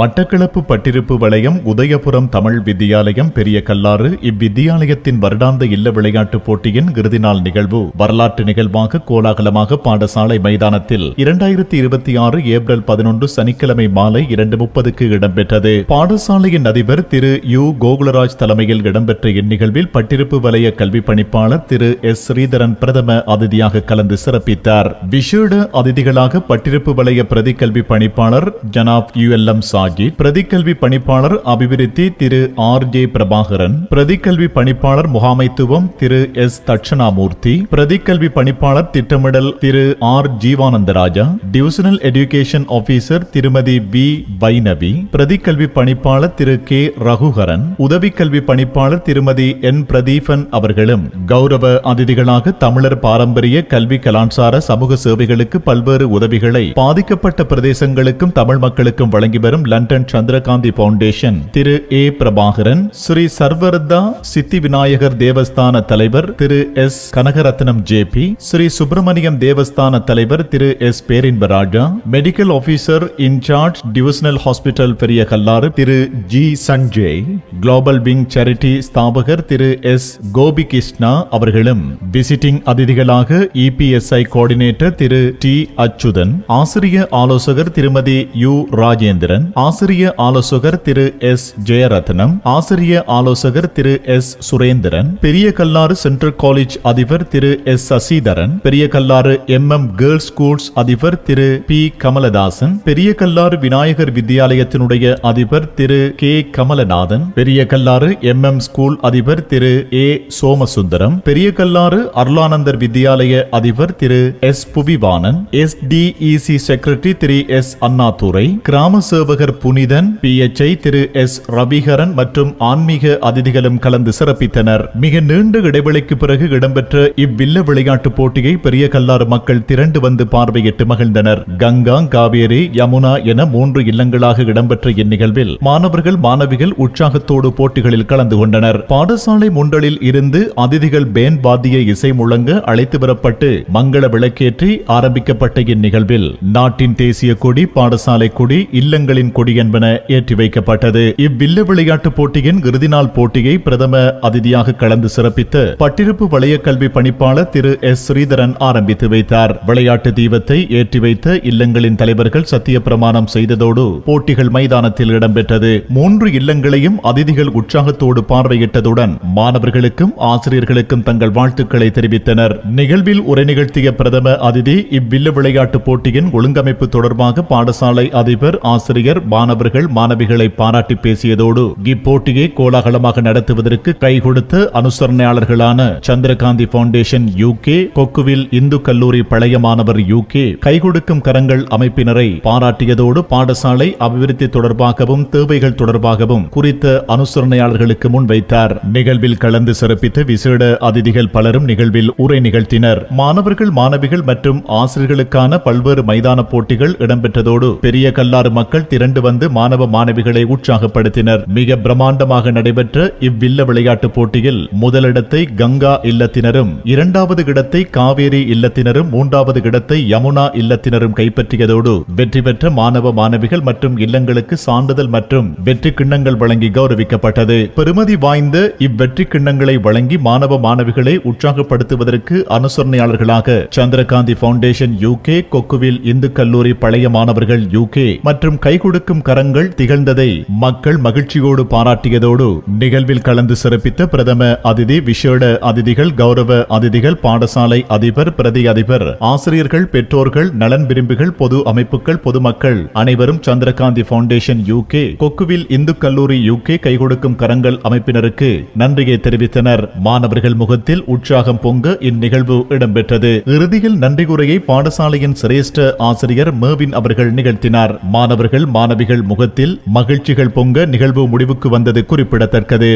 மட்டக்களப்பு பட்டிருப்பு வலயம் உதயபுரம் தமிழ் வித்தியாலயம் பெரிய கல்லாறு இவ்வித்தியாலயத்தின் வருடாந்த இல்ல விளையாட்டுப் போட்டியின் இறுதி நாள் நிகழ்வு வரலாற்று நிகழ்வாக கோலாகலமாக பாடசாலை மைதானத்தில் 2026 ஏப்ரல் 11 சனிக்கிழமை மாலை 2:30க்கு இடம்பெற்றது. பாடசாலையின் அதிபர் திரு யு கோகுலராஜ் தலைமையில் இடம்பெற்ற இந்நிகழ்வில் பட்டிருப்பு வலய கல்வி பணிப்பாளர் திரு எஸ் ஸ்ரீதரன் பிரதம அதிதியாக கலந்து சிறப்பித்தார். விசேட அதிதிகளாக பட்டிருப்பு வலய பிரதி கல்வி பணிப்பாளர் ஜனாப் ULM சாஜித், பிரதிக்கல்வி பணிப்பாளர் அபிவிருத்தி திரு RJ பிரபாகரன், பிரதிக்கல்வி பணிப்பாளர் முகாமைத்துவம் திரு S தட்சணாமூர்த்தி, பிரதிக்கல்வி பணிப்பாளர் திட்டமிடல் திரு R ஜீவானந்தராஜா, டிவிஷனல் எஜுகேஷன் ஆபீசர் திருமதி B வைணவி, பிரதிக்கல்வி பணிப்பாளர் திரு K ரகுஹரன், உதவி கல்வி பணிப்பாளர் திருமதி N பிரதீபன் அவர்களும் கௌரவ அதிதிகளாக தமிழர் பாரம்பரிய கல்வி கலாச்சார சமூக சேவைகளுக்கு பல்வேறு உதவிகளை பாதிக்கப்பட்ட பிரதேசங்களுக்கும் தமிழ் மக்களுக்கும் வழங்கி வரும் London Chandrakanthi foundation Thiru A Prabakaran, Sri Sarvaratha Siddhi Vinayagar தேவஸ்தான தலைவர் திரு S கனகரத்னம் JP, ஸ்ரீ சுப்பிரமணியம் தேவஸ்தான தலைவர் Thiru S Perinbaraja, medical officer incharge divisional hospital Periya Kallaru Thiru G Sanjay, global wing charity ஸ்தாபகர் திரு S கோபி கிருஷ்ணா அவர்களும் விசிட்டிங் அதிதிகளாக EPSI coordinator Thiru T Achuthan, ஆசிரிய ஆலோசகர் திருமதி U ராஜேந்திரன், ஆசிரிய ஆலோசகர் திரு S ஜெயரத்னம், ஆசிரிய ஆலோசகர் திரு S சுரேந்திரன், பெரிய கல்லாறு சென்ட்ரல் காலேஜ் அதிபர் திரு S சசிதரன், பெரிய கல்லாறு MM கேர்ள்ஸ் ஸ்கூல்ஸ் அதிபர் திரு P கமலதாசன், பெரிய கல்லாறு விநாயகர் வித்தியாலயத்தினுடைய அதிபர் திரு K கமலநாதன், பெரிய கல்லாறு MM ஸ்கூல் அதிபர் திரு A சோமசுந்தரம், பெரிய கல்லாறு அருளானந்தர் வித்தியாலய அதிபர் திரு S புவிவானன், SDEC செக்ரட்டரி திரு S அண்ணாதுரை, கிராம சேவகர் புனிதன், PHI திரு S ரவிகரன் மற்றும் ஆன்மீக அதிதிகளும் கலந்து சிறப்பித்தனர். மிக நீண்ட இடைவெளிக்கு பிறகு இடம்பெற்ற இவ்வில்ல விளையாட்டு போட்டியை பெரிய கல்லாறு மக்கள் திரண்டு வந்து பார்வையிட்டு மகிழ்ந்தனர். கங்கா, காவேரி, யமுனா என 3 இல்லங்களாக இடம்பெற்ற இந்நிகழ்வில் மாணவர்கள் மாணவிகள் உற்சாகத்தோடு போட்டிகளில் கலந்து கொண்டனர். பாடசாலை முண்டலில் இருந்து அதிதிகள் பேன் வாத்திய இசை முழங்க அழைத்து வரப்பட்டு மங்கள விளக்கேற்றி ஆரம்பிக்கப்பட்ட இந்நிகழ்வில் நாட்டின் தேசிய கொடி, பாடசாலை கொடி, இல்லங்களின் கொடி என்பன ஏற்றி வைக்கப்பட்டது. இவ்வில்ல விளையாட்டு போட்டியின் இறுதி நாள் போட்டியை பிரதம அதிதியாக கலந்து சிறப்பித்த பட்டிருப்பு வலய கல்வி பணிப்பாளர் திரு S ஸ்ரீதரன் ஆரம்பித்து வைத்தார். விளையாட்டு தீபத்தை ஏற்றி வைத்த இல்லங்களின் தலைவர்கள் சத்திய பிரமாணம் செய்ததோடு போட்டிகள் மைதானத்தில் இடம்பெற்றது. 3 இல்லங்களையும் அதிதிகள் உற்சாகத்தோடு பார்வையிட்டதுடன் மாணவர்களுக்கும் ஆசிரியர்களுக்கும் தங்கள் வாழ்த்துக்களை தெரிவித்தனர். நிகழ்வில் உரை நிகழ்த்திய பிரதம அதிதி இவ்வில்ல விளையாட்டு போட்டியின் ஒழுங்கமைப்பு தொடர்பாக பாடசாலை அதிபர், ஆசிரியர், மாணவர்கள், மாணவிகளை பாராட்டி பேசியதோடு இப்போட்டியை கோலாகலமாக நடத்துவதற்கு கை கொடுத்த அனுசரணையாளர்களான சந்திரகாந்தி பவுண்டேஷன் UK, கொக்குவில் இந்து கல்லூரி பழைய மாணவர் UK, கை கொடுக்கும் கரங்கள் அமைப்பினரை பாராட்டியதோடு பாடசாலை அபிவிருத்தி தொடர்பாகவும் தேவைகள் தொடர்பாகவும் குறித்த அனுசரணையாளர்களுக்கு முன்வைத்தார். நிகழ்வில் கலந்து சிறப்பித்த விசேட அதிதிகள் பலரும் நிகழ்வில் உரை நிகழ்த்தினர். மாணவர்கள், மாணவிகள் மற்றும் ஆசிரியர்களுக்கான பல்வேறு மைதான போட்டிகள் இடம்பெற்றதோடு பெரிய கல்லாறு மக்கள் திரண்டு வந்து மாணவ மாணவிகளை உற்சாகப்படுத்தினர். மிக பிரம்மாண்டமாக நடைபெற்ற இவ்வில்ல விளையாட்டு போட்டியில் முதலிடத்தை கங்கா இல்லத்தினரும், 2வது இடத்தை காவேரி இல்லத்தினரும், 3வது இடத்தை யமுனா இல்லத்தினரும் கைப்பற்றியதோடு வெற்றி பெற்ற மாணவ மாணவிகள் மற்றும் இல்லங்களுக்கு சான்றிதழ் மற்றும் வெற்றி கிண்ணங்கள் வழங்கி கௌரவிக்கப்பட்டது. பெருமதி வாய்ந்த இவ்வெற்றி கிண்ணங்களை வழங்கி மாணவ மாணவிகளை உற்சாகப்படுத்துவதற்கு அனுசரணையாளர்களாக சந்திரகாந்தி பவுண்டேஷன் UK, கொக்குவில் இந்து கல்லூரி பழைய மாணவர்கள் UK மற்றும் கை கொடுக்கும் கரங்கள் திகழ்ந்ததை மக்கள் மகிழ்ச்சியோடு பாராட்டியதோடு நிகழ்வில் கலந்து சிறப்பித்த பிரதம அதிதி, விசேட அதிதிகள், கௌரவ அதிதிகள், பாடசாலை அதிபர், பிரதி அதிபர், ஆசிரியர்கள், பெற்றோர்கள், நலன் விரும்பிகள், பொது அமைப்புகள், பொதுமக்கள் அனைவரும் சந்திரகாந்தி பவுண்டேஷன் UK, கொக்குவில் இந்து கல்லூரி UK கை கொடுக்கும் கரங்கள் அமைப்பினருக்கு நன்றியை தெரிவித்தனர். மாணவர்கள் முகத்தில் உற்சாகம் பொங்க இந்நிகழ்வு இடம்பெற்றது. இறுதியில் நன்றி கூறையை பாடசாலையின் சிரேஷ்ட ஆசிரியர் மேவின் அவர்கள் நிகழ்த்தினார். மாணவர்கள் மாணவிகள் முகத்தில் மகிழ்ச்சிகள் பொங்க நிகழ்வு முடிவுக்கு வந்தது குறிப்பிடத்தக்கது.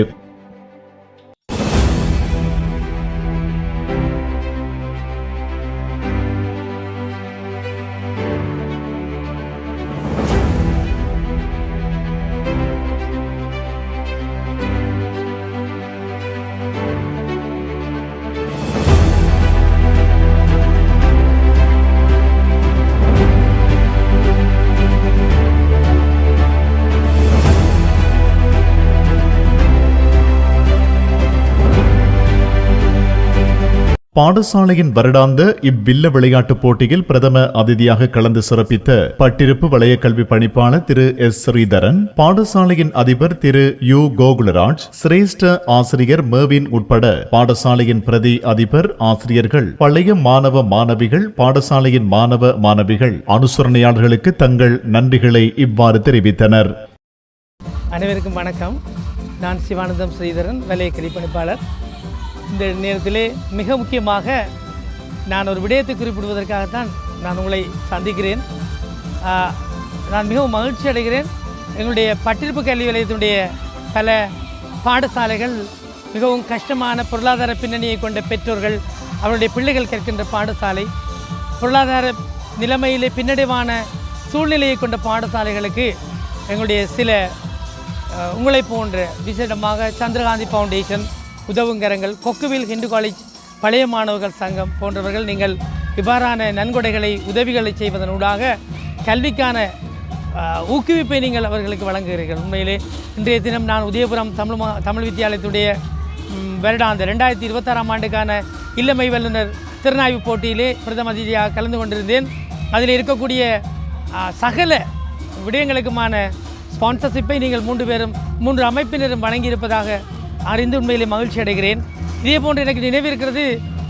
பாடசாலையின் வருடாந்த இவ்வில்ல விளையாட்டுப் போட்டியில் பிரதம அதிதியாக கலந்து சிறப்பித்த பட்டிருப்பு வலய கல்வி பணிப்பாளர் திரு எஸ் ஸ்ரீதரன், பாடசாலையின் அதிபர் திரு யு கோகுலராஜ், சிரேஷ்ட ஆசிரியர் மேவின் உட்பட பாடசாலையின் பிரதி அதிபர், ஆசிரியர்கள், பழைய மாணவ மாணவிகள், பாடசாலையின் மாணவ மாணவிகள், அனுசரணையாளர்களுக்கு தங்கள் நன்றிகளை இவ்வாறு தெரிவித்தனர். அனைவருக்கும் வணக்கம். நான் சிவானந்தம் ஸ்ரீதரன், வலய கல்வி பணிப்பாளர். இந்த நேரத்திலே மிக முக்கியமாக நான் ஒரு விடயத்தை குறிப்பிடுவதற்காகத்தான் நான் உங்களை சந்திக்கிறேன். நான் மிகவும் மகிழ்ச்சி அடைகிறேன். எங்களுடைய பட்டிருப்பு கல்வி நிலையத்தினுடைய பல பாடசாலைகள் மிகவும் கஷ்டமான பொருளாதார பின்னணியை கொண்ட பெற்றோர்கள், அவருடைய பிள்ளைகள் கற்கின்ற பாடசாலை, பொருளாதார நிலைமையிலே பின்னடைவான சூழ்நிலையை கொண்ட பாடசாலைகளுக்கு எங்களுடைய சில உங்களை போன்ற விசேடமாக சந்திரகாந்தி ஃபவுண்டேஷன், உதவுங்கரங்கள், கொக்குவில் ஹிந்து காலேஜ் பழைய மாணவர்கள் சங்கம் போன்றவர்கள் நீங்கள் இவ்வாறான நன்கொடைகளை உதவிகளை செய்வதனூடாக கல்விக்கான ஊக்குவிப்பை நீங்கள் அவர்களுக்கு வழங்குகிறீர்கள். உண்மையிலே இன்றைய தினம் நான் உதயபுரம் தமிழ் வித்தியாலயத்துடைய வருடாந்த 2026ஆம் ஆண்டுக்கான இல்லமை வல்லுநர் திறனாய்வு போட்டியிலே பிரதம அதிதியாக கலந்து கொண்டிருந்தேன். அதில் இருக்கக்கூடிய சகல விடயங்களுக்குமான ஸ்பான்சர்ஷிப்பை நீங்கள் 3 அமைப்பினரும் வழங்கியிருப்பதாக அறிந்து உண்மையிலே மகிழ்ச்சி அடைகிறேன். இதே போன்று எனக்கு நினைவிருக்கிறது,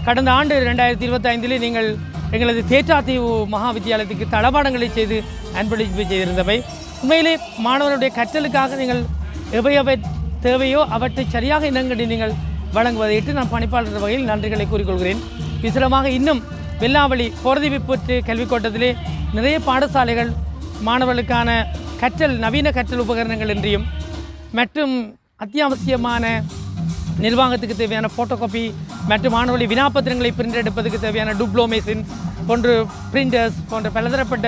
கடந்த ஆண்டு 2025 நீங்கள் எங்களது தேற்றாத்தீவு மகா வித்தியாலயத்துக்கு தளபாடங்களை செய்து அன்பளிப்பு செய்திருந்தவை. உண்மையிலே மாணவர்களுடைய கற்றலுக்காக நீங்கள் எவை தேவையோ அவற்றை சரியாக இனங்கடி நீங்கள் வழங்குவதையிட்டு நான் பணிப்பாளர் வகையில் நன்றிகளை கூறிக்கொள்கிறேன். விசேடமாக இன்னும் வெள்ளாவளி போர்திவிப்பற்று கல்விக்கோட்டத்திலே நிறைய பாடசாலைகள் மாணவர்களுக்கான நவீன கற்றல் உபகரணங்கள் இன்றியும் மற்றும் அத்தியாவசியமான நிர்வாகத்துக்கு தேவையான ஃபோட்டோகாப்பி மற்றும் மாணவர்களை வினாப்பத்திரங்களை பிரிண்ட் எடுப்பதற்கு தேவையான டுப்ளோமேசின் போன்ற பிரிண்டர்ஸ் போன்ற பலதரப்பட்ட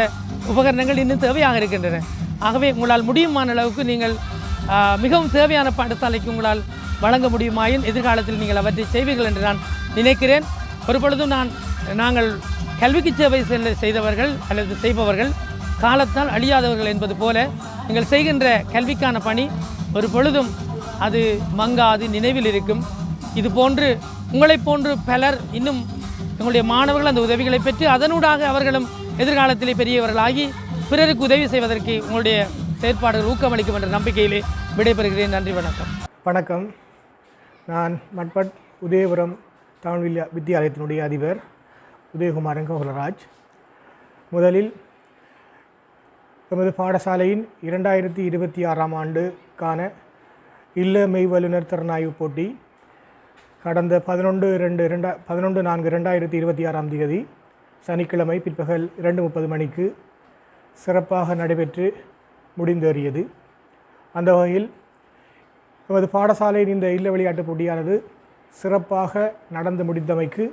உபகரணங்கள் இன்னும் தேவையாக இருக்கின்றன. ஆகவே உங்களால் முடியுமான அளவுக்கு நீங்கள் மிகவும் தேவையான பாடசாலைக்கு உங்களால் வழங்க முடியுமாயின் எதிர்காலத்தில் நீங்கள் அவற்றை செய்வீர்கள் என்று நான் நினைக்கிறேன். ஒரு பொழுதும் நாங்கள் கல்விக்கு சேவை செய்தவர்கள் அல்லது செய்பவர்கள் காலத்தால் அழியாதவர்கள் என்பது போல நீங்கள் செய்கின்ற கல்விக்கான பணி ஒரு பொழுதும் அது மங்காது நினைவில் இருக்கும். இது போன்று உங்களைப் போன்று பலர் இன்னும் எங்களுடைய மாணவர்கள் அந்த உதவிகளை பெற்று அதனூடாக அவர்களும் எதிர்காலத்திலே பெரியவர்களாகி பிறருக்கு உதவி செய்வதற்கு உங்களுடைய செயற்பாடுகள் ஊக்கமளிக்கும் என்ற நம்பிக்கையிலே விடைபெறுகிறேன். நன்றி, வணக்கம். வணக்கம். நான் மட்பட் உதயபுரம் தமிழ் வித்தியாலயத்தினுடைய அதிபர் உதயகுமாரன் கோகுலராஜ். முதலில் எமது பாடசாலையின் 2026ஆம் ஆண்டுக்கான இல்ல மெய் வல்லுநர் திறனாய்வு போட்டி கடந்த 11/4/2026ஆம் தேதி சனிக்கிழமை பிற்பகல் 2:30 மணிக்கு சிறப்பாக நடைபெற்று முடிந்தேறியது. அந்த வகையில் எமது பாடசாலையின் இந்த இல்ல விளையாட்டுப் போட்டியானது சிறப்பாக நடந்து முடிந்தமைக்கு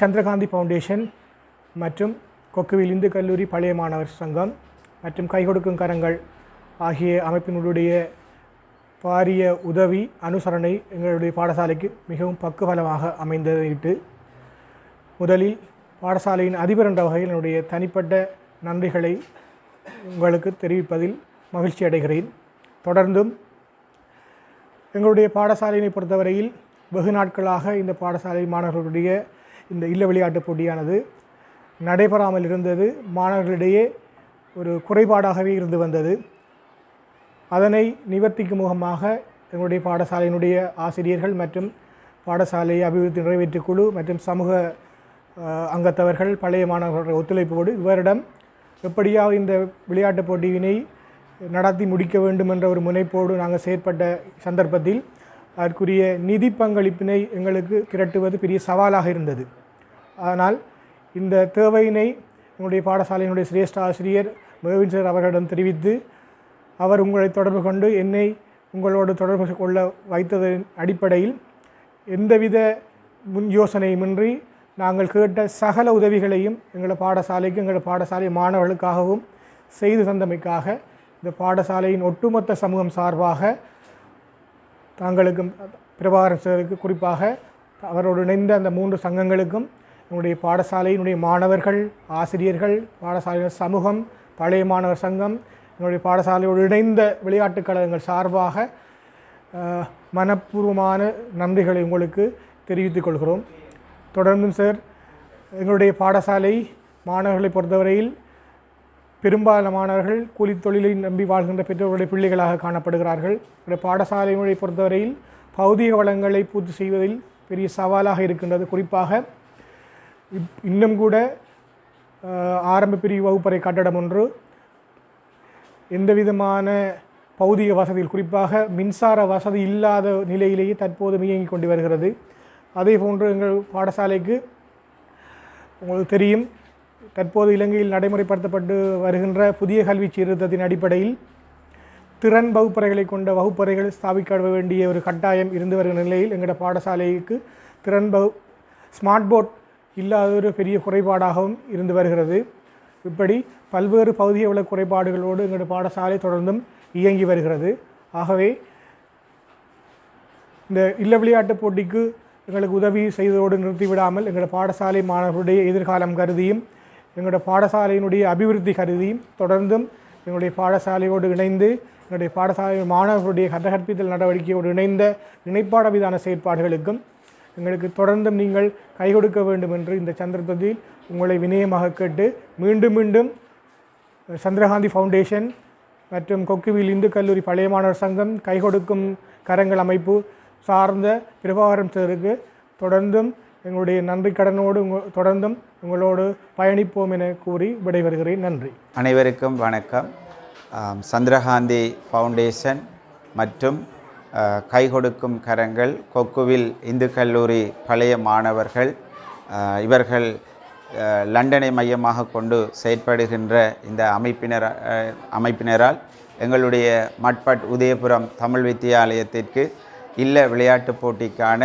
சந்திரகாந்தி ஃபவுண்டேஷன் மற்றும் கொக்குவில் இந்து கல்லூரி பழைய மாணவர் சங்கம் மற்றும் கை கொடுக்கும் கரங்கள் ஆகிய அமைப்பினுடைய பாரிய உதவி அனுசரணை எங்களுடைய பாடசாலைக்கு மிகவும் பக்குபலமாக அமைந்ததையிட்டு முதலில் பாடசாலையின் அதிபர் என்ற வகையில் என்னுடைய தனிப்பட்ட நன்றிகளை உங்களுக்கு தெரிவிப்பதில் மகிழ்ச்சி அடைகிறேன். தொடர்ந்தும் எங்களுடைய பாடசாலையினை பொறுத்தவரையில் வெகு நாட்களாக இந்த பாடசாலை மாணவர்களுடைய இந்த இல்ல விளையாட்டுப் போட்டியானது நடைபெறாமல் இருந்தது. மாணவர்களிடையே ஒரு குறைபாடாகவே இருந்து வந்தது. அதனை நிவர்த்திக்கும் முகமாக எங்களுடைய பாடசாலையினுடைய ஆசிரியர்கள் மற்றும் பாடசாலை அபிவிருத்தி நிறைவேற்று குழு மற்றும் சமூக அங்கத்தவர்கள் பழைய மாணவர்கள் ஒத்துழைப்போடு இவரிடம் எப்படியாவது இந்த விளையாட்டுப் போட்டியினை நடத்தி முடிக்க வேண்டும் என்ற ஒரு முனைப்போடு நாங்கள் செயற்பட்ட சந்தர்ப்பத்தில் அதற்குரிய நிதி பங்களிப்பினை எங்களுக்கு திரட்டுவது பெரிய சவாலாக இருந்தது. ஆனால் இந்த தேவையினை எங்களுடைய பாடசாலையினுடைய சிரேஷ்ட ஆசிரியர் மேவின் சார் அவர்களிடம் தெரிவித்து அவர் உங்களை தொடர்பு கொண்டு என்னை உங்களோடு தொடர்பு கொள்ள வைத்ததன் அடிப்படையில் எந்தவித முன் யோசனையுமின்றி நாங்கள் கேட்ட சகல உதவிகளையும் எங்கள் பாடசாலை மாணவர்களுக்காகவும் செய்து தந்தமைக்காக இந்த பாடசாலையின் ஒட்டுமொத்த சமூகம் சார்பாக தாங்களுக்கும் பிரபாகரன் சாருக்கு குறிப்பாக அவரோடு இணைந்த அந்த 3 சங்கங்களுக்கும் என்னுடைய பாடசாலையினுடைய மாணவர்கள், ஆசிரியர்கள், பாடசாலையின் சமூகம், பழைய மாணவர் சங்கம், என்னுடைய பாடசாலையோடு இணைந்த விளையாட்டுக் கழகங்கள் சார்பாக மனப்பூர்வமான நன்றிகளை உங்களுக்கு தெரிவித்துக் கொள்கிறோம். தொடர்ந்தும் சார், எங்களுடைய பாடசாலை மாணவர்களை பொறுத்தவரையில் பெரும்பாலான மாணவர்கள் கூலித் தொழிலை நம்பி வாழ்கின்ற பெற்றோர்களுடைய பிள்ளைகளாக காணப்படுகிறார்கள். இந்த பாடசாலையை பொறுத்தவரையில் பௌதிக வளங்களை பூர்த்தி செய்வதில் பெரிய சவாலாக இருக்கின்றது. குறிப்பாக இன்னும் கூட ஆரம்ப பிரிவு வகுப்பறை கட்டடம் ஒன்று எந்த விதமான பௌதிக வசதிகள், குறிப்பாக மின்சார வசதி இல்லாத நிலையிலேயே தற்போது இயங்கிக் கொண்டு வருகிறது. அதே போன்று எங்கள் பாடசாலைக்கு உங்களுக்கு தெரியும், தற்போது இலங்கையில் நடைமுறைப்படுத்தப்பட்டு வருகின்ற புதிய கல்வி சீர்திருத்தத்தின் அடிப்படையில் திறன் வகுப்பறைகளை கொண்ட வகுப்பறைகள் ஸ்தாபிக்க வேண்டிய ஒரு கட்டாயம் இருந்து வருகிற நிலையில் எங்களோட பாடசாலைக்கு ஸ்மார்ட் போர்ட் இல்லாத ஒரு பெரிய குறைபாடாகவும் இருந்து வருகிறது. இப்படி பல்வேறு பகுதிய உள்ள குறைபாடுகளோடு எங்களோட பாடசாலை தொடர்ந்தும் இயங்கி வருகிறது. ஆகவே இந்த இல்ல விளையாட்டுப் போட்டிக்கு எங்களுக்கு உதவி செய்வதோடு நிறுத்திவிடாமல் எங்களோட பாடசாலை மாணவர்களுடைய எதிர்காலம் கருதியும் எங்களுடைய பாடசாலையினுடைய அபிவிருத்தி கருதியும் தொடர்ந்தும் எங்களுடைய பாடசாலையோடு இணைந்து எங்களுடைய பாடசாலை மாணவர்களுடைய கற்பித்தல் நடவடிக்கையோடு இணைந்த இணைப்பாட விதான செயற்பாடுகளுக்கும் எங்களுக்கு தொடர்ந்தும் நீங்கள் கை கொடுக்க வேண்டும் என்று இந்த சந்தர்ப்பத்தில் உங்களை வினயமாக கேட்டு மீண்டும் மீண்டும் சந்திரகாந்தி ஃபவுண்டேஷன் மற்றும் கொக்குவில் இந்து கல்லூரி பழைய மாணவர் சங்கம், கை கொடுக்கும் கரங்கள் அமைப்பு சார்ந்த பிரபாகரன் சாருக்கு தொடர்ந்தும் எங்களுடைய நன்றி கடனோடு தொடர்ந்தும் உங்களோடு பயணிப்போம் என கூறி விடைபெறுகிறேன். நன்றி. அனைவருக்கும் வணக்கம். சந்திரகாந்தி ஃபவுண்டேஷன் மற்றும் கை கொடுக்கும் கரங்கள், கொக்குவில் இந்து கல்லூரி பழைய மாணவர்கள், இவர்கள் லண்டனை மையமாக கொண்டு செயற்படுகின்ற இந்த அமைப்பினரால் எங்களுடைய மட்பட் உதயபுரம் தமிழ் வித்தியாலயத்திற்கு இல்ல விளையாட்டுப் போட்டிக்கான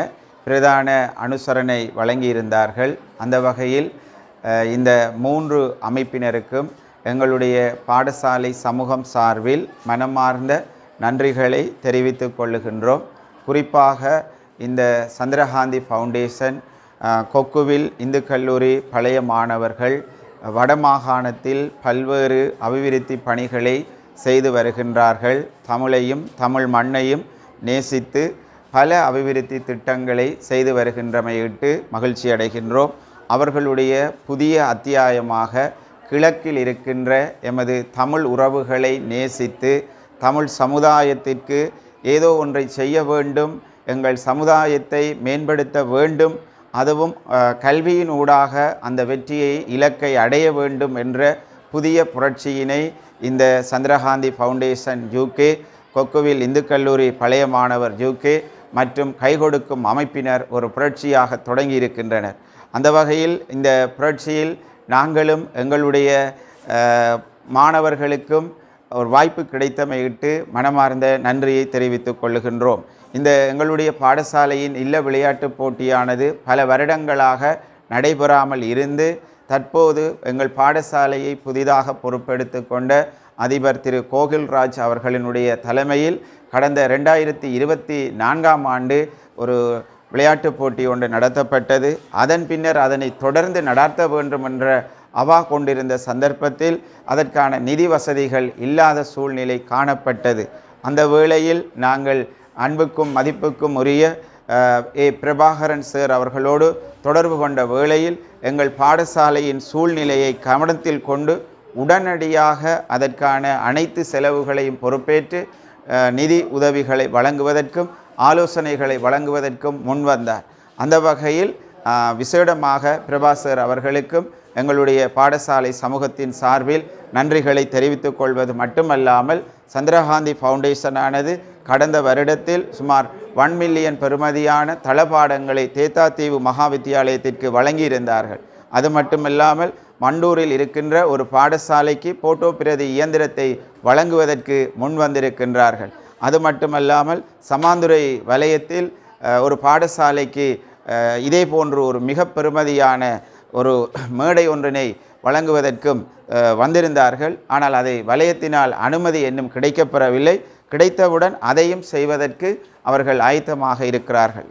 பிரதான அனுசரணை வழங்கியிருந்தார்கள். அந்த வகையில் இந்த 3 அமைப்பினருக்கும் எங்களுடைய பாடசாலை சமூகம் சார்பில் மனமார்ந்த நன்றிகளை தெரிவித்துக் கொள்ளுகின்றோம். குறிப்பாக இந்த சந்திரகாந்தி ஃபவுண்டேஷன், கொக்குவில் இந்து கல்லூரி பழைய மாணவர்கள் வடமாகாணத்தில் பல்வேறு அபிவிருத்தி பணிகளை செய்து வருகின்றார்கள். தமிழையும் தமிழ் மண்ணையும் நேசித்து பல அபிவிருத்தி திட்டங்களை செய்து வருகின்றமையிட்டு மகிழ்ச்சி அடைகின்றோம். அவர்களுடைய புதிய அத்தியாயமாக கிழக்கில் இருக்கின்ற எமது தமிழ் உறவுகளை நேசித்து தமிழ் சமுதாயத்திற்கு ஏதோ ஒன்றை செய்ய வேண்டும், எங்கள் சமுதாயத்தை மேம்படுத்த வேண்டும், அதுவும் கல்வியின் ஊடாக அந்த வெற்றியை இலக்கை அடைய வேண்டும் என்ற புதிய புரட்சியினை இந்த சந்திரகாந்தி ஃபவுண்டேஷன் UK, கொக்குவில் இந்து கல்லூரி பழைய மாணவர் UK மற்றும் கை கொடுக்கும் அமைப்பினர் ஒரு புரட்சியாக தொடங்கி இருக்கின்றனர். அந்த வகையில் இந்த புரட்சியில் நாங்களும் எங்களுடைய மாணவர்களுக்கும் ஒரு வாய்ப்பு கிடைத்தமையிட்டு மனமார்ந்த நன்றியை தெரிவித்துக் கொள்ளுகின்றோம். இந்த எங்களுடைய பாடசாலையின் இல்ல விளையாட்டுப் போட்டியானது பல வருடங்களாக நடைபெறாமல் இருந்து தற்போது எங்கள் பாடசாலையை புதிதாக பொறுப்பெடுத்து கொண்ட அதிபர் திரு கோகில்ராஜ் அவர்களினுடைய தலைமையில் கடந்த 2024ஆம் ஆண்டு ஒரு விளையாட்டுப் போட்டி ஒன்று நடத்தப்பட்டது. அதன் பின்னர் அதனை தொடர்ந்து நடத்த வேண்டும் என்ற அவா கொண்டிருந்த சந்தர்ப்பத்தில் அதற்கான நிதி வசதிகள் இல்லாத சூழ்நிலை காணப்பட்டது. அந்த வேளையில் நாங்கள் அன்புக்கும் மதிப்புக்கும் உரிய பிரபாகரன் சார் அவர்களோடு தொடர்பு கொண்ட வேளையில் எங்கள் பாடசாலையின் சூழ்நிலையை கவனத்தில் கொண்டு உடனடியாக அதற்கான அனைத்து செலவுகளையும் பொறுப்பேற்று நிதி உதவிகளை வழங்குவதற்கும் ஆலோசனைகளை வழங்குவதற்கும் முன்வந்தார். அந்த வகையில் விசேடமாக பிரபாசர் அவர்களுக்கும் எங்களுடைய பாடசாலை சமூகத்தின் சார்பில் நன்றிகளை தெரிவித்துக் கொள்வது மட்டுமல்லாமல் சந்திரகாந்தி ஃபவுண்டேஷனானது கடந்த வருடத்தில் சுமார் 1 மில்லியன் பெறுமதியான தளபாடங்களை தேத்தாத்தீவு மகா வித்தியாலயத்திற்கு வழங்கியிருந்தார்கள். அது மட்டுமல்லாமல் மண்டூரில் இருக்கின்ற ஒரு பாடசாலைக்கு போட்டோ பிரதி இயந்திரத்தை வழங்குவதற்கு முன் வந்திருக்கின்றார்கள். அது மட்டுமல்லாமல் சமாந்துரை வலயத்தில் ஒரு பாடசாலைக்கு இதே போன்று ஒரு மிக பெறுமதியான ஒரு மேடை ஒன்றினை வழங்குவதற்கும் வந்திருந்தார்கள். ஆனால் அதை வலயத்தினால் அனுமதி இன்னும் கிடைக்கப்பெறவில்லை. கிடைத்தவுடன் அதையும் செய்வதற்கு அவர்கள் ஆயத்தமாக இருக்கிறார்கள்.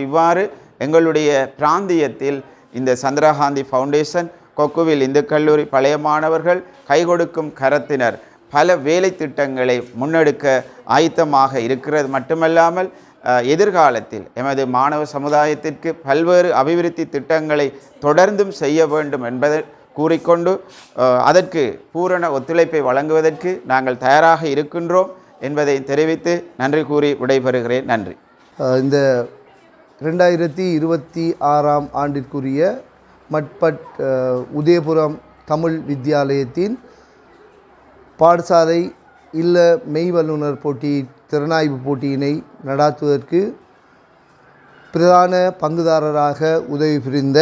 இவ்வாறு எங்களுடைய பிராந்தியத்தில் இந்த சந்திரகாந்தி ஃபவுண்டேஷன், கொக்குவில் இந்து கல்லூரி பழைய மாணவர்கள், கை கொடுக்கும் கரத்தினர் பல வேலை திட்டங்களை முன்னெடுக்க ஆயத்தமாக இருக்கிறது மட்டுமல்லாமல் எதிர்காலத்தில் எமது மாணவ சமுதாயத்திற்கு பல்வேறு அபிவிருத்தி திட்டங்களை தொடர்ந்தும் செய்ய வேண்டும் என்பதை கூறிக்கொண்டு அதற்கு பூரண ஒத்துழைப்பை வழங்குவதற்கு நாங்கள் தயாராக இருக்கின்றோம் என்பதை தெரிவித்து நன்றி கூறி விடைபெறுகிறேன். நன்றி. இந்த 2026 ஆண்டிற்குரிய மட்பட் உதயபுரம் தமிழ் வித்தியாலயத்தின் பாடசாலை இல்ல மெய்வல்லுனர் போட்டி திறனாய்வு போட்டியினை நடாத்துவதற்கு பிரதான பங்குதாரராக உதவி புரிந்த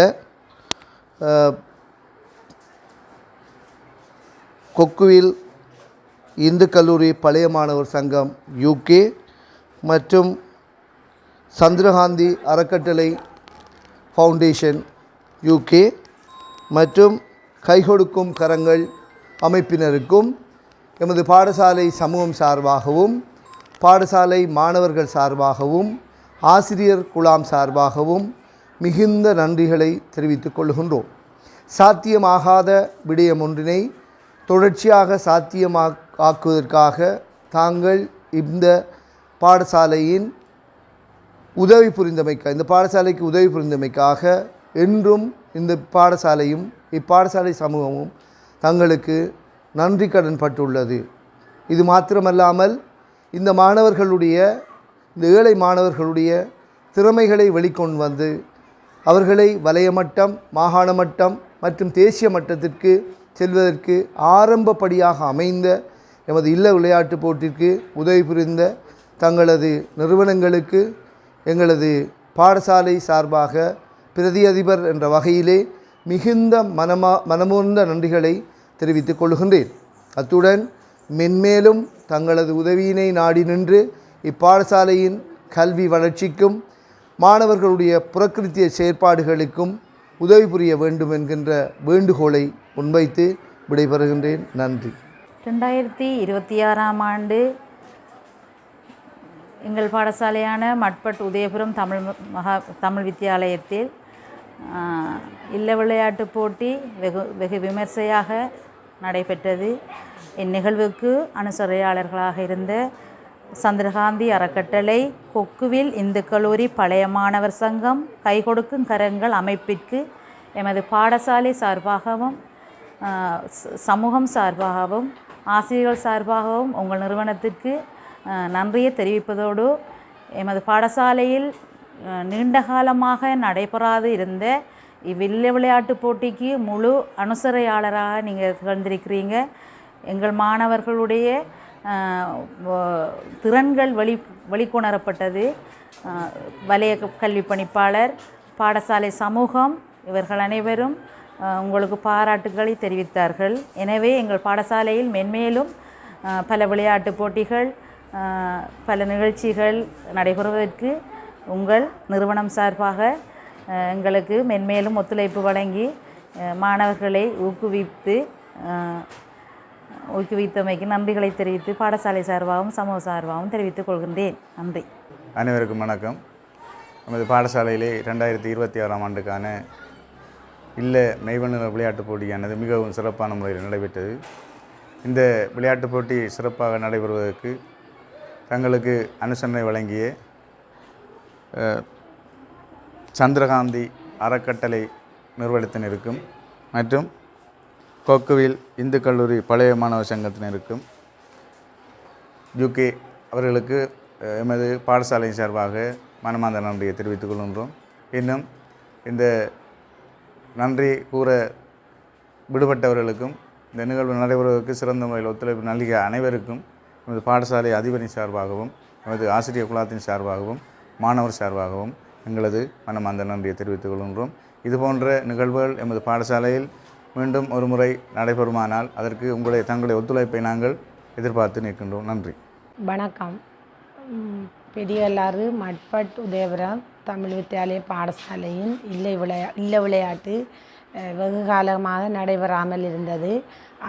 கொக்குவில் இந்து கல்லூரி பழைய மாணவர் சங்கம் UK மற்றும் சந்திரகாந்தி அறக்கட்டளை ஃபவுண்டேஷன் UK மற்றும் கைகொடுக்கும் கரங்கள் அமைப்பினருக்கும் எமது பாடசாலை சமூகம் சார்பாகவும் பாடசாலை மாணவர்கள் சார்பாகவும் ஆசிரியர் குழாம் சார்பாகவும் மிகுந்த நன்றிகளை தெரிவித்துக் கொள்கின்றோம். சாத்தியமாகாத விடயம் ஒன்றினை தொடர்ச்சியாக சாத்தியமாக்குவதற்காக தாங்கள் இந்த பாடசாலையின் உதவி புரிந்தமைக்காக இந்த பாடசாலைக்கு உதவி புரிந்தமைக்காக என்றும் இந்த பாடசாலையும் இப்பாடசாலை சமூகமும் தங்களுக்கு நன்றி கடன் பட்டுள்ளது. இது மாத்திரமல்லாமல் இந்த மாணவர்களுடைய இந்த ஏழை மாணவர்களுடைய திறமைகளை வெளிக்கொண்டு வந்து அவர்களை வலய மட்டம் மாகாண மட்டம் மற்றும் தேசிய மட்டத்திற்கு செல்வதற்கு ஆரம்பப்படியாக அமைந்த எமது இல்ல விளையாட்டுப் போட்டிற்கு உதவி புரிந்த தங்களது நிறுவனங்களுக்கு எங்களது பாடசாலை சார்பாக பிரதி அதிபர் என்ற வகையிலே மிகுந்த மனமுர்ந்த நன்றிகளை தெரிவித்துக் கொள்கின்றேன். அத்துடன் மென்மேலும் தங்களது உதவியினை நாடி நின்று இப்பாடசாலையின் கல்வி வளர்ச்சிக்கும் மாணவர்களுடைய புறக்கிருத்திய செயற்பாடுகளுக்கும் உதவி புரிய வேண்டும் என்கின்ற வேண்டுகோளை முன்வைத்து விடைபெறுகின்றேன். நன்றி. 2026 ஆண்டு எங்கள் பாடசாலையான மட்பட் உதயபுரம் தமிழ் வித்தியாலயத்தில் இல்ல விளையாட்டு போட்டி வெகு விமர்சையாக நடைபெற்றது. இந்நிகழ்வுக்கு அனுசரியாளர்களாக இருந்த சந்திரகாந்தி அறக்கட்டளை, கொக்குவில் இந்து கல்லூரி பழைய மாணவர் சங்கம், கைகொடுக்கும் கரங்கள் அமைப்பிற்கு எமது பாடசாலை சார்பாகவும் சமூகம் சார்பாகவும் ஆசிரியர்கள் சார்பாகவும் உங்கள் நிறுவனத்திற்கு நன்றியை தெரிவிப்பதோடு எமது பாடசாலையில் நீண்ட காலமாக நடைபெறாது இருந்த இவ்வில்ல விளையாட்டு போட்டிக்கு முழு அனுசரையாளராக நீங்கள் திகழ்ந்திருக்கிறீங்க. எங்கள் மாணவர்களுடைய திறன்கள் வெளிக்கொணரப்பட்டது. வலய கல்வி பணிப்பாளர், பாடசாலை சமூகம் இவர்கள் அனைவரும் உங்களுக்கு பாராட்டுக்களை தெரிவித்தார்கள். எனவே எங்கள் பாடசாலையில் மென்மேலும் பல விளையாட்டு போட்டிகள் பல நிகழ்ச்சிகள் நடைபெறுவதற்கு உங்கள் நிறுவனம் சார்பாக எங்களுக்கு மென்மேலும் ஒத்துழைப்பு வழங்கி மாணவர்களை ஊக்குவித்தமைக்கு நன்றிகளை தெரிவித்து பாடசாலை சார்பாகவும் சமூக சார்பாகவும் தெரிவித்துக் கொள்கின்றேன். நன்றி. அனைவருக்கும் வணக்கம். நமது பாடசாலையிலே 2026 ஆண்டுக்கான இல்ல மெய்வல்லுனர் விளையாட்டுப் போட்டியானது மிகவும் சிறப்பான முறையில் நடைபெற்றது. இந்த விளையாட்டுப் போட்டி சிறப்பாக நடைபெறுவதற்கு தங்களுக்கு அனுசரணை வழங்கிய சந்திரகாந்தி அறக்கட்டளை நிறுவனத்தினருக்கும் மற்றும் கொக்குவில் இந்து கல்லூரி பழைய மாணவர் சங்கத்தினருக்கும் UK அவர்களுக்கு எமது பாடசாலை சார்பாக மனமார்ந்த நன்றியை தெரிவித்துக் கொள்கின்றோம். இன்னும் இந்த நன்றி கூற விடுபட்டவர்களுக்கும் இந்த நிகழ்வு நடைபெறுவதற்கு சிறந்த முறையில் ஒத்துழைப்பு நல்கிய அனைவருக்கும் எமது பாடசாலை அதிபரின் சார்பாகவும் எமது ஆசிரியர் குழாத்தின் சார்பாகவும் மாணவர் சார்பாகவும் எங்களது மனமார்ந்த நன்றியை தெரிவித்துக் கொள்கின்றோம். இதுபோன்ற நிகழ்வுகள் எமது பாடசாலையில் மீண்டும் ஒரு முறை நடைபெறுமானால் அதற்கு தங்களுடைய ஒத்துழைப்பை நாங்கள் எதிர்பார்த்து நிற்கின்றோம். நன்றி. வணக்கம். பெரியவல்லாறு மட்பட் உதயபுரம் தமிழ் வித்தியாலய பாடசாலையின் இல்ல விளையாட்டு வெகு காலமாக நடைபெறாமல் இருந்தது.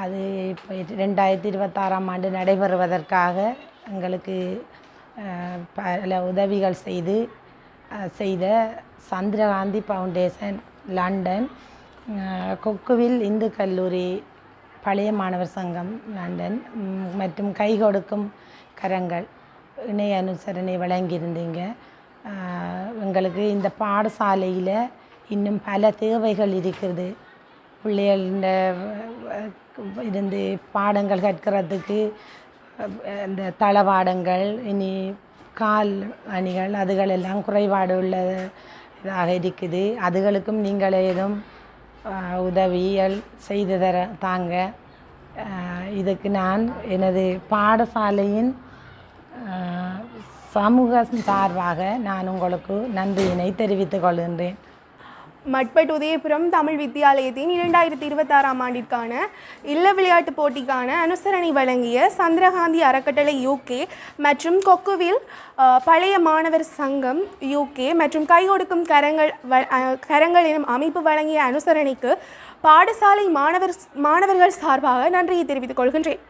அது இப்போ 2026 ஆண்டு நடைபெறுவதற்காக எங்களுக்கு பல உதவிகள் செய்த சந்திரகாந்தி ஃபவுண்டேஷன் லண்டன், கொக்குவில் இந்து கல்லூரி பழைய மாணவர் சங்கம் லண்டன் மற்றும் கைகொடுக்கும் கரங்கள் இணை அனுசரணை வழங்கியிருந்தீங்க. எங்களுக்கு இந்த பாடசாலையில் இன்னும் பல தேவைகள் இருக்கிறது. பிள்ளைகள் இருந்து பாடங்கள் கற்கிறதுக்கு இந்த தளவாடங்கள், இனி கால் அணிகள் அதுகளெல்லாம் குறைபாடு உள்ளதாக இருக்குது. அதுகளுக்கும் நீங்கள் ஏதும் உதவிகள் செய்து தாங்க. இதுக்கு நான் எனது பாடசாலையின் சமூக சார்பாக நான் உங்களுக்கு நன்றியினை தெரிவித்துக் கொள்கின்றேன். மட்பட் உதயபுரம் தமிழ் வித்தியாலயத்தின் 2026ஆம் ஆண்டிற்கான இல்ல விளையாட்டுப் போட்டிக்கான அனுசரணை வழங்கிய சந்திரகாந்தி அறக்கட்டளை UK மற்றும் கொக்குவில் பழைய மாணவர் சங்கம் UK மற்றும் கை கொடுக்கும் கரங்கள் எனும் அமைப்பு வழங்கிய அனுசரணைக்கு பாடசாலை மாணவர்கள் சார்பாக நன்றியை தெரிவித்துக் கொள்கின்றேன்.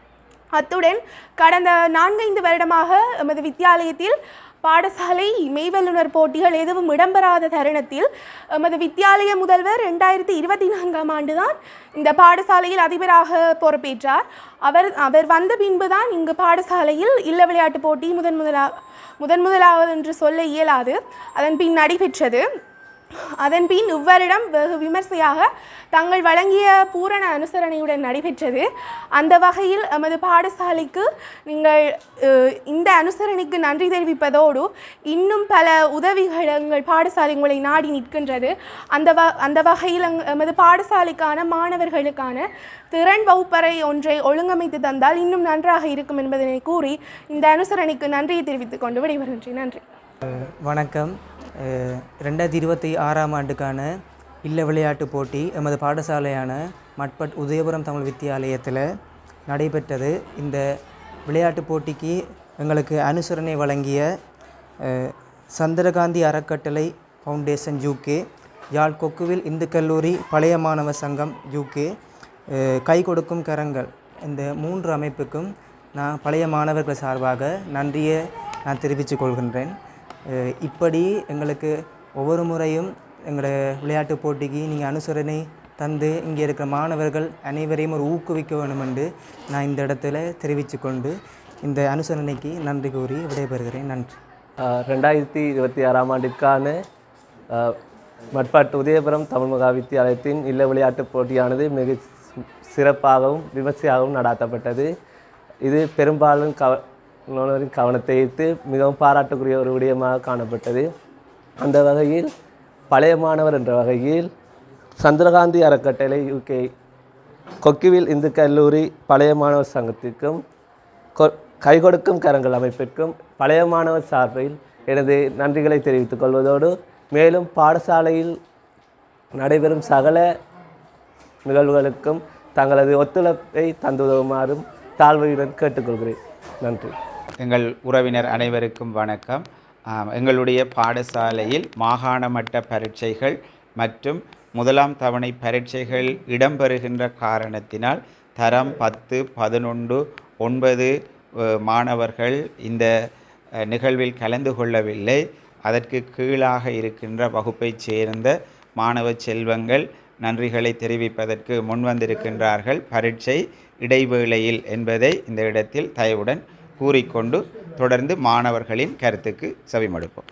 அத்துடன் கடந்த 4-5 வருடமாக எமது வித்தியாலயத்தில் பாடசாலை மெய்வல்லுநர் போட்டிகள் எதுவும் இடம்பெறாத தருணத்தில் எமது வித்தியாலய முதல்வர் 2024ஆம் ஆண்டு தான் இந்த பாடசாலையில் அதிபராக பொறுப்பேற்றார். அவர் வந்த பின்புதான் இங்கு பாடசாலையில் இல்ல விளையாட்டு போட்டி முதன்முதலாவது என்று சொல்ல இயலாது. அதன் பின் நடைபெற்றது. அதன் பின் இவ்வருடம் வெகு விமர்சையாக தாங்கள் வழங்கிய பூரண அனுசரணையுடன் நடைபெற்றது. அந்த வகையில் எமது பாடசாலைக்கு நீங்கள் இந்த அனுசரணைக்கு நன்றி தெரிவிப்பதோடு இன்னும் பல உதவிகள் எங்கள் பாடசாலை உங்களை நாடி நிற்கின்றது. அந்த வகையில் எமது பாடசாலைக்கான மாணவர்களுக்கான திறன் வகுப்பறை ஒன்றை ஒழுங்கமைத்து தந்தால் இன்னும் நன்றாக இருக்கும் என்பதனை கூறி இந்த அனுசரணைக்கு நன்றியை தெரிவித்துக் கொண்டு விடைபெறுகின்றேன். நன்றி. வணக்கம். 2026ஆம் ஆண்டுக்கான இல்ல விளையாட்டு போட்டி எமது பாடசாலையான மட்பட் உதயபுரம் தமிழ் வித்தியாலயத்தில் நடைபெற்றது. இந்த விளையாட்டு போட்டிக்கு எங்களுக்கு அனுசரணை வழங்கிய சந்திரகாந்தி அறக்கட்டளை ஃபவுண்டேஷன் UK, யாழ் கொக்குவில் இந்து கல்லூரி பழைய மாணவர் சங்கம் UK, கை கொடுக்கும் கரங்கள், இந்த 3 அமைப்புக்கும் நான் பழைய மாணவர்கள் சார்பாக நன்றியை நான் தெரிவித்துக் கொள்கின்றேன். இப்படி எங்களுக்கு ஒவ்வொரு முறையும் எங்களோட விளையாட்டு போட்டிக்கு நீங்கள் அனுசரணை தந்து இங்கே இருக்கிற மாணவர்கள் அனைவரையும் ஒரு ஊக்குவிக்க வேண்டும் என்று நான் இந்த இடத்துல தெரிவித்து கொண்டு இந்த அனுசரணைக்கு நன்றி கூறி விடைபெறுகிறேன். நன்றி. 2026ஆம் ஆண்டிற்கான மட்பாட்டு உதயபுரம் தமிழ் மகா வித்தியாலயத்தின் இல்ல விளையாட்டுப் போட்டியானது மிக சிறப்பாகவும் விமர்சையாகவும் நடாத்தப்பட்டது. இது பெரும்பாலும் கவனத்தை ஈர்த்து மிகவும் பாராட்டுக்குரிய ஒரு விடயமாக காணப்பட்டது. அந்த வகையில் பழைய மாணவர் என்ற வகையில் சந்திரகாந்தி அறக்கட்டளை UK, கொக்குவில் இந்து கல்லூரி பழைய மாணவர் சங்கத்திற்கும் கை கொடுக்கும் கரங்கள் அமைப்பிற்கும் பழைய மாணவர் சார்பில் எனது நன்றிகளை தெரிவித்துக் கொள்வதோடு மேலும் பாடசாலையில் நடைபெறும் சகல நிகழ்வுகளுக்கும் தங்களது ஒத்துழைப்பை தந்துதவுமாறும் தாழ்மையுடன் கேட்டுக்கொள்கிறேன். நன்றி. எங்கள் உறவினர் அனைவருக்கும் வணக்கம். எங்களுடைய பாடசாலையில் மாகாண மட்ட பரீட்சைகள் மற்றும் முதலாம் தவணை பரீட்சைகள் இடம்பெறுகின்ற காரணத்தினால் தரம் 10, 11, 9 மாணவர்கள் இந்த நிகழ்வில் கலந்து கொள்ளவில்லை. அதற்கு கீழாக இருக்கின்ற வகுப்பைச் சேர்ந்த மாணவ செல்வங்கள் நன்றிகளை தெரிவிப்பதற்கு முன்வந்திருக்கின்றார்கள். பரீட்சை இடைவேளையில் என்பதை இந்த இடத்தில் தயவுடன் கூறிக்கொண்டு தொடர்ந்து மாணவர்களின் கருத்துக்கு செவிமடுப்போம்.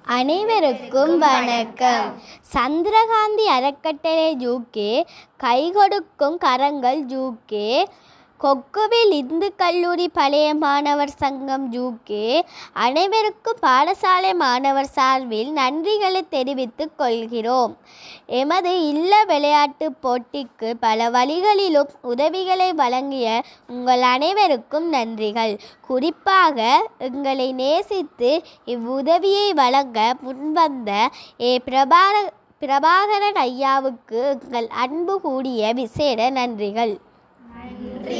அனைவருக்கும் வணக்கம். சந்திரகாந்தி அறக்கட்டளை UK, கை கொடுக்கும் கரங்கள் UK, கொக்குவில் இந்து கல்லூரி பழைய மாணவர் சங்கம் UK அனைவருக்கும் பாடசாலை மாணவர் சார்பில் நன்றிகளை தெரிவித்துக் கொள்கிறோம். எமது இல்ல விளையாட்டு போட்டிக்கு பல வழிகளிலும் உதவிகளை வழங்கிய உங்கள் அனைவருக்கும் நன்றிகள். குறிப்பாக எங்களை நேசித்து இவ்வுதவியை வழங்க முன்வந்த பிரபாகரன் ஐயாவுக்கு எங்கள் அன்பு கூடிய விசேட நன்றிகள். நன்றி.